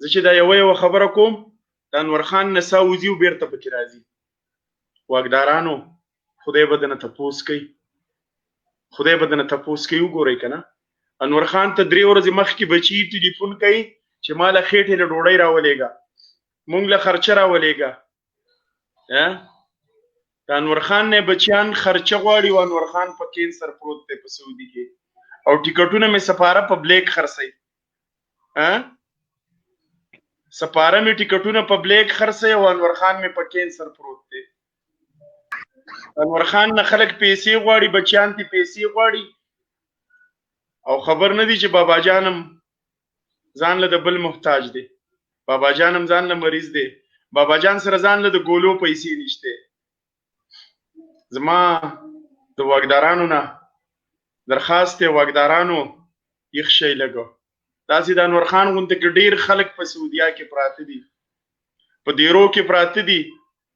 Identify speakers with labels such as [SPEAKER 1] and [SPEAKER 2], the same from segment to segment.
[SPEAKER 1] زه چې دا یوه خبره کوم د انور خان نه سا وځي او بیرته پکې راځي. واکدارانو خدای به درنه تپوس کوي، خدای به درنه تپوس کوي. وګورئ که نه انور خان ته 3 ورځې مخکې بچي ټلیفون کوي چې ما له خېټې له ډوډۍ راولېږه، مونږ له خرچه راولېږه. د انور خان نه بچیان خرچه غواړي او انور خان په کینسر پروت دی په سعودي کې، او ټیکټونه مې سپاره په بلیک خرڅوي. سپاره مې ټیکټونه په بلیک خرڅوي او انور خان مې په کینسر پروت دی. انور خان نه خلک پیسې غواړي، بچیان ته پیسې غواړي، او خبر نه دي چې بابا جانم ځان له د بل محتاج دی، بابا جانم ځان له مریض دی، بابا جان سره ځان له د ګولو پیسې نشته. زما د واکدارانو نه درخواست دی، واکدارانو یخ شی لګو. داسې د انور خان غونته کې ډیر خلک په سعودیا کې پراته دي، په دیرو کې پراته دي،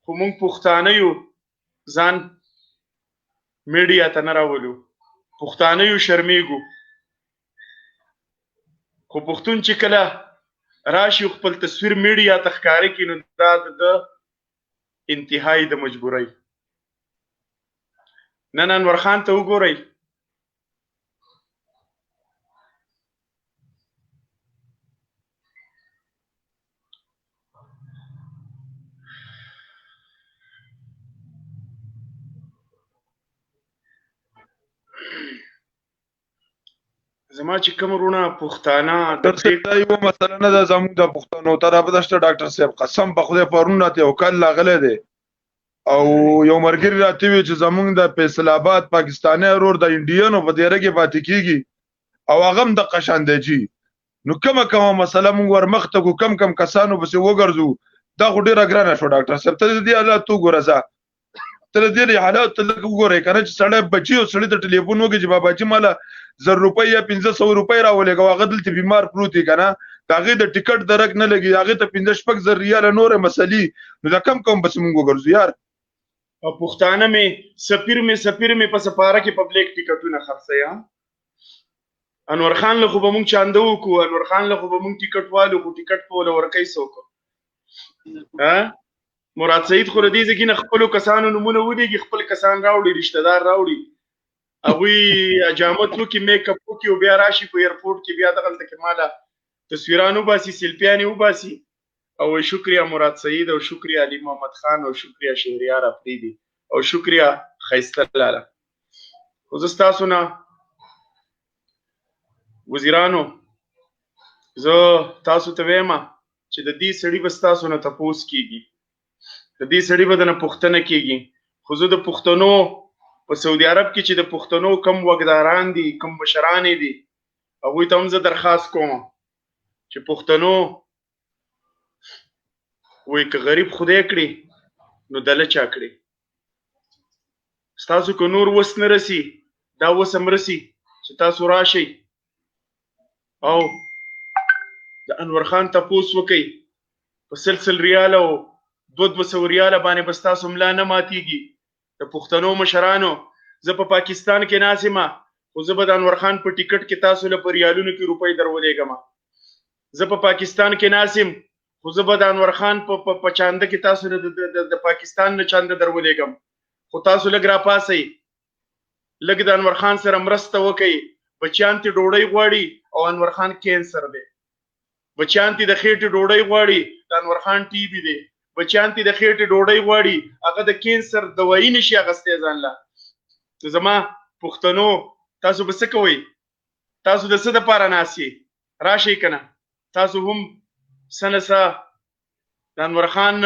[SPEAKER 1] خو موږ پښتانه یو ځان میډیا ته نه راولو، پښتانه یو شرمیږو. خو پښتون چې کله راشي خپل تصویر میډیا ته ښکاره کړي نو دا د انتهایی د مجبورۍ. نن انور خان ته وګورئ، زما چې کوم رونه پښتانه
[SPEAKER 2] دا یو مسله نه ده زموږ د پښتنو طرف دشته. ډاکټر صاحب قسم په خدای پرون راته یو کال لاغلی دی او یو مرګري راته وی چې زموږ د فیصل آباد پاکستاني ورور د انډیانو په دیره کې پاتې کیږي او هغه هم د قشان دی جی. نو کومه مسله موږ ورمخته کو کم کسانو پسې وګرځو، دا خو ډیره ګرانه شو. ډاکټر صاحب ته دې حالات وګوره، ته دې حالات ته لږ وګورئ کنه چې سړی بچي او سړی ته ټلیفون وکړي چې بابا جي ماله 1000 روپۍ یا 1500 روپۍ راولېږه، هغه دلته بیمار پروت دی کنه، د هغې د ټیکټ درک نه لګي، هغې ته 15-16 ریاله نورې مسلې، نو دا کم بس موږ وګرځو یار.
[SPEAKER 1] او پښتانه مې سفیر مې په سفاره کې پبلیک ټیکټونه خرڅوي. انور خان له خو به مونږ چانده وکړو، انور خان له خو به مونږ ټیکټ والو، خو ټیکټ په وله ورکوي څوک؟ مراد سعید خو له دې ځای نه خپلو کسانو نومونه ولېږي، خپل کسان راوړي، رشته دار راوړي، هغوی حجامت وکړي، میک اپ وکړي، او بیا راشي په ایرپورټ کې بیا دغلته کې ماله تصویران وباسي، سیلفیانې وباسي، او شکریه مراد سعید، او شکریه علي محمد خان، او شکریه شهریار افریدي، او شکریه ښایسته لاله. خو زه ستاسو نه وزیرانو، زه تاسو ته وایم چې د دې سړي به ستاسو نه تپوس کېږي، د دې سړي به دنه پوښتنه کېږي. خو زه د پښتنو په سعودي عرب کې چې د پښتنو کم واکداران دي، کم مشران دي، هغوی ته هم زه درخواست کوم چې پښتنو وایي که غریب خدای کړي نو دله چا کړي. ستاسو که نور وس نه رسي، دا وس هم رسي چې تاسو راشئ او د انور خان تپوس وکئ. په 100 ریاله او 200 ریاله باندې به ستاسو ملا نه ماتېږي. د پښتنو مشرانو، زه په پاکستان کې ناست یم، خو زه به د انور خان په ټیکټ کې تاسو له په ریالونو کې روپۍ درولېږم. زه په پاکستان کې ناست یم، خو زه به د انور خان په چانده کې تاسو د پاکستان نه چانده درولېږم. خو تاسو لږ راپاسئ، لږ د انور خان سره مرسته وکئ. بچیان ته ډوډۍ غواړي او انور خان کینسر دی، بچیان ته د خېټې ډوډۍ غواړي، د انور خان ټي بي دی، بچیان ته د خېټې ډوډۍ غواړي، هغه د کینسر دوايي نشي اخیستی ځان له. زما پښتنو تاسو به څه کوئ؟ تاسو د څه دپاره ناست یې؟ راشئ که نه، تاسو هم څه نه څه د انور خان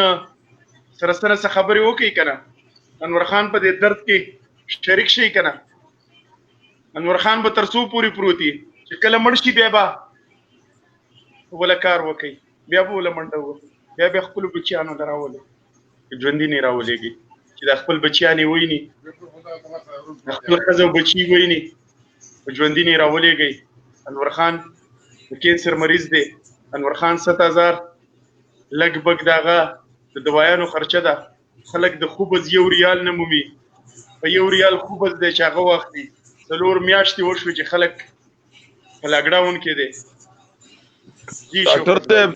[SPEAKER 1] سره څه نه څه خبرې وکړئ که نه، انور خان په دې درد کې شریک شئ که نه. انور خان به تر څو پورې پروت وي چې کله مړ شي بیا به وله کار وکئ، بیا به وله منډه ووهئ، بیا به خپلو بچیانو ته راولئ، ژوندي نه یې راولېږئ چې دا خپل بچیان یې وویني، د خپل ښځه او بچي وویني، په ژوندي نه یې راولېږئ. انور خان د کینسر مریض دی، انور خان 7000 لږ بګ د هغه د دوايانو خرچه ده. خلک د خوبز 1 ریال نه مومي، په 1 ریال خوبز دی چې هغه واخلي. 4 میاشتې وشوې چې خلک په لاکډاون کې دی.
[SPEAKER 2] ډاکټر صاحب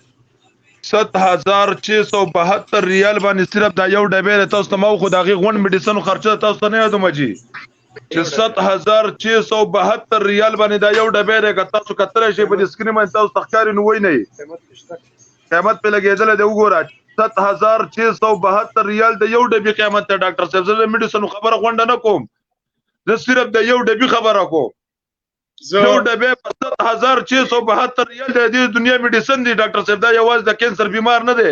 [SPEAKER 2] 7,672 ریال باندې صرف دا یو ډبې تاسو ته مو خو دا غي غون میډیسن خرچه تاسو ته نه یادوم جی چې 7,672 ریال باندې دا یو ډبې راګه تاسو کتل شي په سکرین باندې تاسو تخکاری نو وای نه قیمت په لګیدل دی وګوره 7,672 ریال د یو ډبې قیمت ته ډاکټر صاحب زه میډیسن خبره غونډه نه کوم زه صرف د یو ډبې خبره کوم یو ډبې په 7,672 ریال د دې دنیا میډیسن دی ډاکټر صاحب دا یوازې د کینسر بیمار نه دی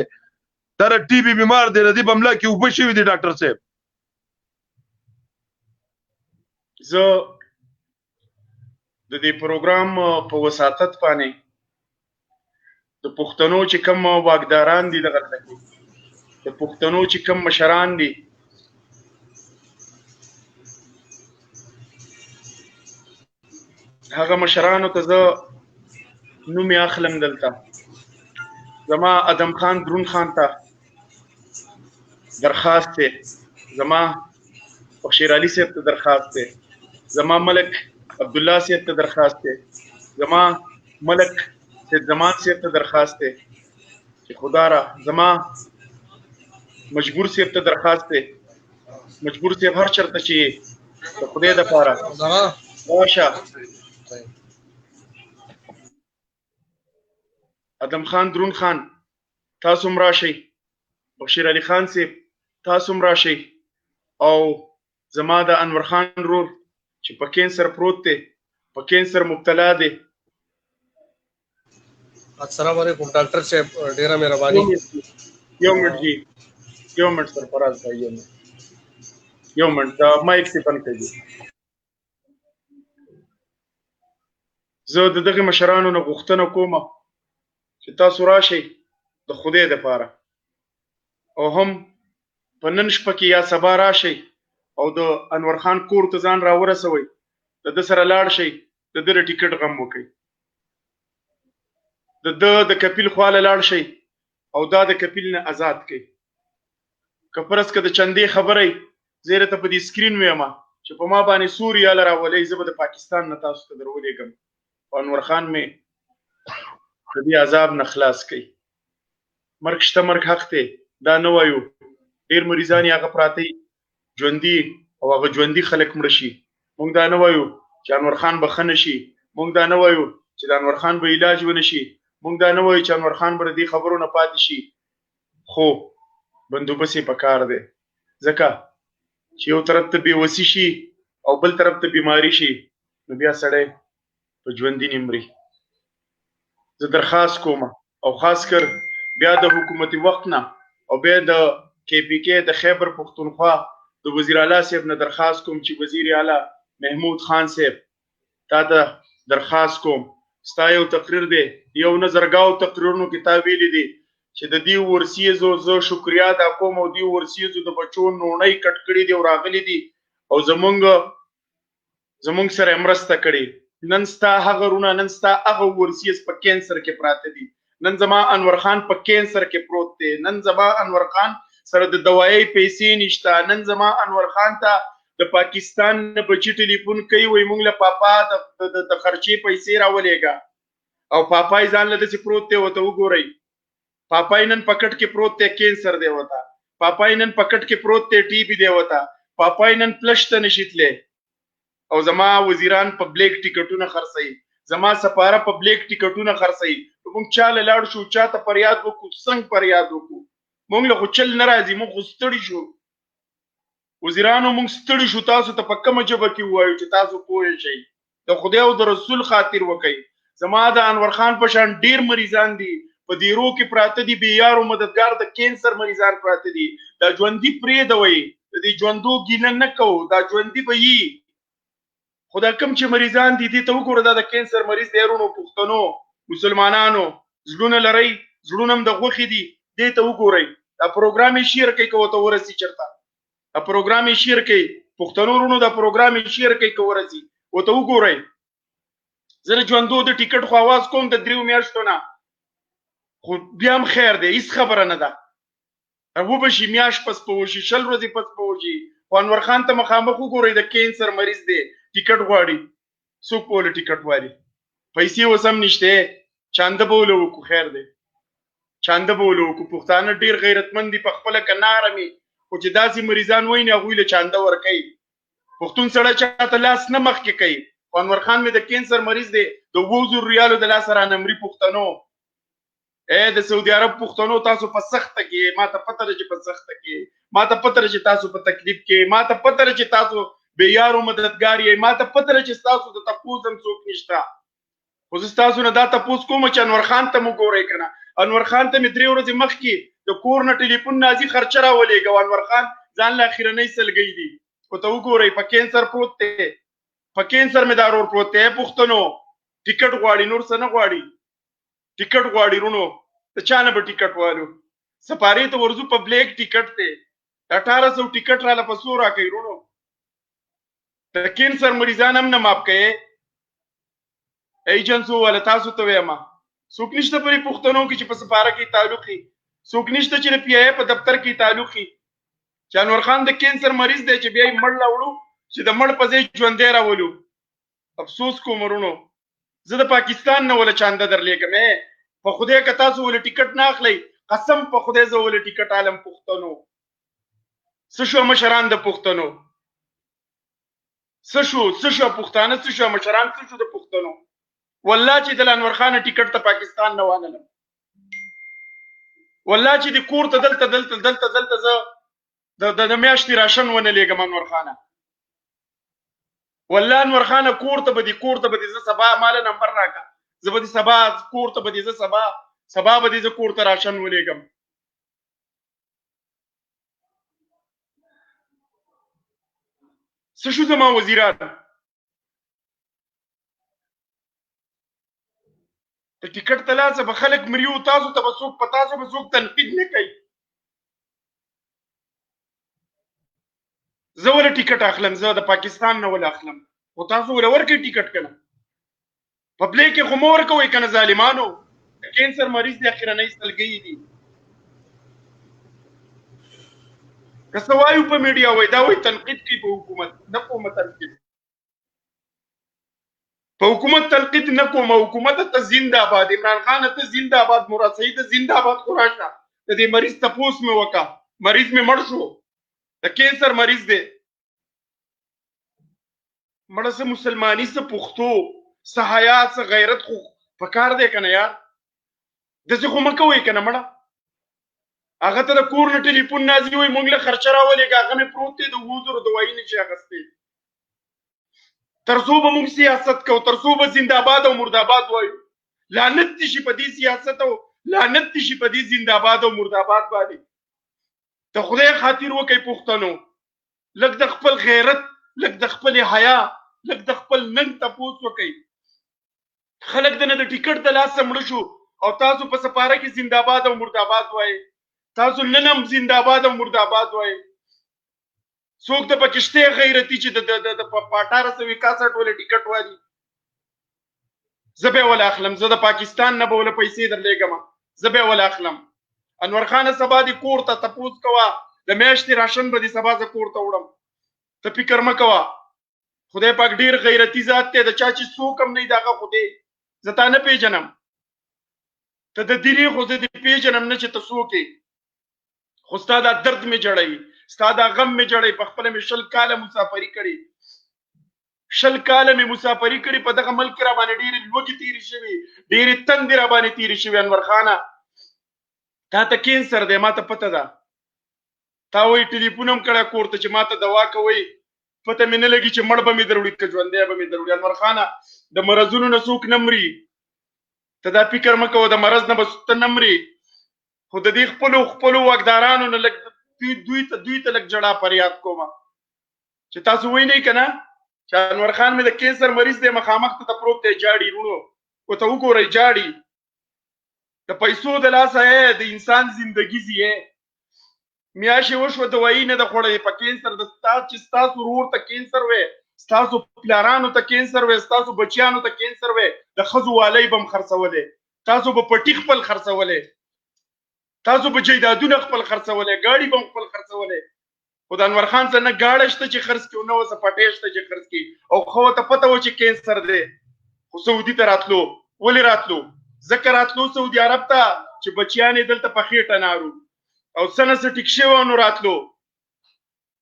[SPEAKER 2] دا ټي بي بیمار دی د دې بملا کې وبشي دی ډاکټر صاحب
[SPEAKER 1] زه د دې پروګرام په وساتت باندې د پښتنو چې کوم واګداران دي دغه تکي د پښتنو چې کوم مشران دي هغه مشرانو ته زه نوم یې اخلم دلته زما ادم خان درون خان ته درخواست دی زما بشیر علي صاحب ته درخواست دی زما ملک عبدالله صاحب ته درخواست دی زما ملک سید زمان صاحب ته درخواست دی چې خدا را زما مجبور صاحب ته درخواست دی مجبور صاحب هر چرته چې د خدای د پاره راشه ادم خان درون خان تاسو هم راشئ بشیر علي خان صاحب تاسو هم راشئ او زما د انور خان رور چې په کینسر پروت دی په کینسر مبتلا دی
[SPEAKER 3] السلام علیکم ډاکټر صاحب ډیره مهرباني
[SPEAKER 1] یو منټ جی یو منټ سرفراز بھائی یو منټ دا مایک سی بند کړئ زه د دغه مشرانو نه غوښتنه کوم چې تاسو راشئ د خدای دپاره او هم په نن شپه کې یا سبا راشئ او د انور خان کور ته ځان راورسوئ د ده سره لاړ شئ د ده د ټیکټ غم وکئ د ده د کپیل خواله لاړ شئ او دا د کپیل نه آزاد کئ که فرض که د چندې خبرئ زه درته په دې سکرین ویمه چې په ما باندې څو ریاله راولئ زه به د پاکستان نه تاسو ته درولېږم انور خان مې د دې عذاب نه خلاص کئ مرګ شته مرګ حق دی دا نه وایو ډېر مریضان یې هغه پراته ژوندي او هغه ژوندي خلک مړه شي موږ دا نه وایو چې انور خان به ښه نه شي موږ دا نه وایو چې د انور خان به علاج ونه شي موږ دا نه وایو چې انور خان به د دې خبرو نه پاتې شي خو بندوبست یې پکار دی ځکه چې یو طرف ته بېوسي شي او بل طرف ته بیماري شي نو بیا سړی په ژوندي نه مري زه درخواست کوم او خاص کر بیا د حکومتي وخت نه او بیا د KPK د خیبر پښتونخوا د وزیر اعلی صاحب نه درخواست کوم چې وزیر اعلی محمود خان صاحب تا ته درخواست کوم ستا یو تقریر دی یو نه زرګاو تقریرونو کې تا ویلي دي چې د دې ورسیزو زه شکریا ادا کوم او دې ورسیزو د بچو نوڼۍ کټ کړي دي او راغلي دي او زمونږ سره مرسته کړې نن ستا هغه رونه نن ستا هغه ورسیز په کینسر کې پراته دي نن زما انور خان په کینسر کې پروت دی نن زما انور خان سره د دوایي پیسې نشته نن زما انور خان ته د پاکستان نه بچی ټلیفون کوي وایي موږ له پاپا د خرچې پیسې راولېږه او پاپای ځان له داسې پروت دی ورته وګورئ پاپای نن پکټ کې پروت دی کینسر دی ورته پاپای نن پکټ کې پروت دی ټي بي دی ورته پاپای نن پلش ته نشي تللی او زما وزیران په بلیک ټیکټونه خرڅوي زما سپاره په بلیک ټیکټونه خرڅوي موږ چاله لاړ شو چاته فریاد وکړو څنګه فریاد وکړو موږ له خو چل نه راځي موږ خو ستړي شو وزیرانو موږ ستړي شو تاسو ته په کومه ژبه کې ووایو چې تاسو پوه شئ د خدای او د رسول خاطر وکئ زما د انور خان په شان ډیر مریضان دي په دیرو کې پراته دي بې یارو مددګار د کینسر مریضان پراته دي دا ژوندي پرېږدوئ د دې ژوندو ګیله نه کوو دا ژوندي به یي خو دا کوم چې مریضان دي دې ته وګوره دا د کینسر مریض دی ورونو پښتنو مسلمانانو زړونه لرئ زړونه هم د غوښې دي دې ته وګورئ دا پروګرام یې شیر کوي که ورته ورسي چېرته دا پروګرام یې شیر کوي پښتنو ورونو دا پروګرام یې شیر کوي که ورسي ورته وګورئ زه د ژوندو د ټیکټ خو اواز کوم د 3 میاشتو نه خو بیا هم خیر دی هېڅ خبره نه ده وبه شي میاشت پس به وشي 20 ورځې پس به وشي خو انور خان ته مخامخ وګورئ د کینسر مریض دی ټیکټ غواړي څوک به ولې ټیکټ والي پیسې اوس هم نشته چانده به ولې وکړو خیر دی چانده بولو کو پښتانه ډیر غیرتمند دي په خپل کناره می خو چې داسې مریضان وای نه هغوی له چانده ورکوي پښتون سړی چاته لاس نه مخکې کوي انور خان مې د کینسر مریض دی د 2000 ریالو د لاسه رانمري پښتنو د سعودي عرب پښتنو تاسو په سخته کې ما ته پته ده چې په سخته کې ما ته پته ده چې تاسو په تکلیف کې ما ته پته ده چې تاسو بې یارو مددګار یې ما ته پته ده چې تاسو د تپوس هم څوک نشته خو زه ستاسو نه دا تپوس کوم چې انور خان ته مو ګورئ که نه انور خان ته مې 3 ورځې مخکې د کور نه ټلیفون نازي خرچه راولېږه انور خان ځان له اخرنۍ سلګۍ دي خو ته وګورئ په کینسر پروت دی په کینسر مې دا رور پروت دی پښتنو ټیکټ غواړي نور څه نه غواړي ټیکټ غواړي رونو د چا نه به ټیکټ والو سفارې ته ورځو په بلیک ټیکټ دی 1800 ټیکټ راله په څو راکوي رونو د کینسر مریضان هم نه ماف کوي ایجنسو والا تاسو ته وایم څوک نشته پرې پښتنو کې چې په سفاره کې تعلق وي څوک نشته چې د پی آی په دفتر کې تعلق وي چې انور خان د کینسر مریض دی چې بیا یې مړ راوړو چې د مړ په ځای ژوندی راولو افسوس کوم ورونو زه د پاکستان نه ولا چانده درلېږم په خدای که تاسو ولې ټیکټ نه اخلئ قسم په خدای زه ولې ټیکټ عالم پښتنو څه شو مشران د پښتنو څه شو پښتانه څه شو مشران څه شو د پښتنو والله چې د انور خان ټیکټ ته پاکستان نه وانلم والله چې د کور ته دلته زه د میاشتې راشن ونه لېږم انور خانه والله انور خانه کور ته به دې زه سبا مال نمبر راکړه زه به دې سبا کور ته به دې زه سبا به دې زه کور ته راشن ولېږم څه شو زما وزیران د ټیکټ ته لاسه به خلک مریو تاسو ته به څوک په تاسو به څوک تنقید نه کوي زه ولې ټیکټ اخلم زه د پاکستان نه ولې اخلم خو تاسو ولې ورکړئ ټیکټ کنه په پلی کې خو مه ورکوئ کنه ظالمانو د کینسر مریض د اخرنۍ سلګۍ دي که څه وایو په میډیا وایي دا وایي تنقید کوي په حکومت نه کومه تنقید په حکومت تنقید نه کوم حکومت ته زنده آباد عمران خان ته زنده آباد مراد سعید زنده آباد قراشه د دې مریض تپوس مې وکا مریض مې مړ شو د کینسر مریض دی مړه څه مسلمانی څه پښتو څه حیا څه غیرت خو پکار دی کنه یار داسې خو مه کوئ کنه مړه هغه ته د کور نه ټلیفون نازي وایي موږ له خرچه راولېږه هغه مې پروت دی د 2000 دوايي نشي اخیستی ترڅو به موږ سیاست کوو ترڅو به زنده آباد او مرداباد وایو لعنت دي شي په دې سیاست او لعنت دي شي په دې زنده آباد او مرداباد باندې ته خدای خاطر وکړئ پښتنو لږ د خپل غیرت لږ د خپل حیا لږ د خپل ننګ تپوس وکړئ خلک د نه د ټیکټ د لاسه مړه شو او تاسو په سپاره کې زنده آباد او مرداباد وایئ تاسو نن هم زنده آباد او مرداباد وایئ څوک د پکشته غیرتی چې د 1861 ولې ټیکټ وایي زه به ولا اخلم زه د پاکستان نه به ولا پیسې درلېږم زه به ولا اخلم انور خان سبا دې کور ته تپوس کوه د میاشتې راشن به دې سبا زه کور ته وړم ته فکر مه کوه خدای پاک ډېر غیرتي ذات دی د چا چې څوک هم نه وي د هغه خدای زه تا نه پېژنم ته د دیرې خو زه دې پېژنم نه چې ته څوک یې خو ستا دا درد مې جړوي ستا دا غم مې جړوي په خپله مې 20 کاله مسافري کړې 20 کاله مې مسافري کړې په دغه ملک را باندې ډېرې لوږې تېرې شوي ډېرې تندې را باندې تېرې شوي انور خانه تا ته کینسر دی ما ته پته ده تا وایي ټلیفون هم کړی کور ته چې ما ته دوا کوئ پته مې نه لګي چې مړ به مې دروړي که ژوندی به مې دروړي انور خانه د مرضونو نه څوک نه مري ته دا فکر مه کوه د مرض نه به ته نه مري خو د دې خپلو واکدارانو نه لږ دوی ته لږ جړه فریاد کوم چې تاسو وینئ که نه چې انور خان مې د کینسر مریض دی مخامخ ته پروت دی جاړي رونو ورته وګورئ جاړي د پیسو د لاسه د انسان زندگی زی میاشتې وشوه دوایي نه ده خوړلې په کینسر د چې ستاسو ورور ته کینسر وی ستاسو پلارانو ته کینسر وی ستاسو بچیانو ته کینسر وی د ښځو والی به م خرڅولی تاسو به پټي خپل خرڅولی تاسو به جیدادونه خپل خرڅولی ګاډي به م خپل خرڅولی خو د انور خان څه نه ګاډه شته چې خرڅ کړي نه ورڅه پټی شته چې خرڅ کړي او خو ورته پته وه چې کینسر دی خو سعودي ته راتلو ولې راتلو ځکه راتلو سعودي عرب ته چې بچیان یې دلته په خېټه نارو او څه نه څه ټیک شوی نو راتلو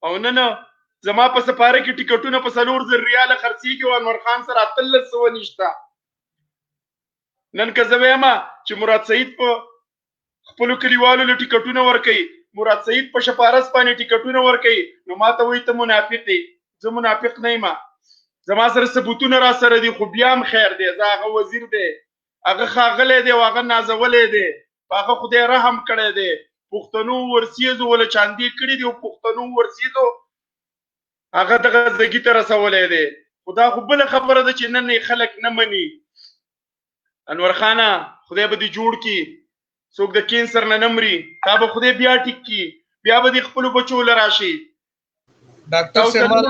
[SPEAKER 1] او نن زما په سپاره کې ټیکټونه په 4,000 ریاله خرڅېږي او انور خان سره 1300 نشته. نن که زه وایم چې مراد سعید په خپلو کلیوالو له ټیکټونه ورکوي، مراد سعید په شپارس باندې ټیکټونه ورکوي، نو ما ته وایي ته منافق یې. زه منافق نه یم، زما سره ثبوتونه را سره دي، خو بیا هم خیر دی. زه هغه وزیر دی، هغه ښاغلی دی او هغه نازولی دی، په هغه خدای رحم کړی دی. پښتنو ورسیزو ولا چاندې کړي دي او پښتنو ورسیزو هغه دغه زګي ته رسولی دی. خو دا خو بله خبره ده چې نن یې خلک نه مني. انور خانه خدای به دې جوړ کړي، څوک د کینسر نه مري، تا به خدای بیا ټیک کړي، بیا به دې خپلو بچو له راشي.
[SPEAKER 3] ډاکټر صاحب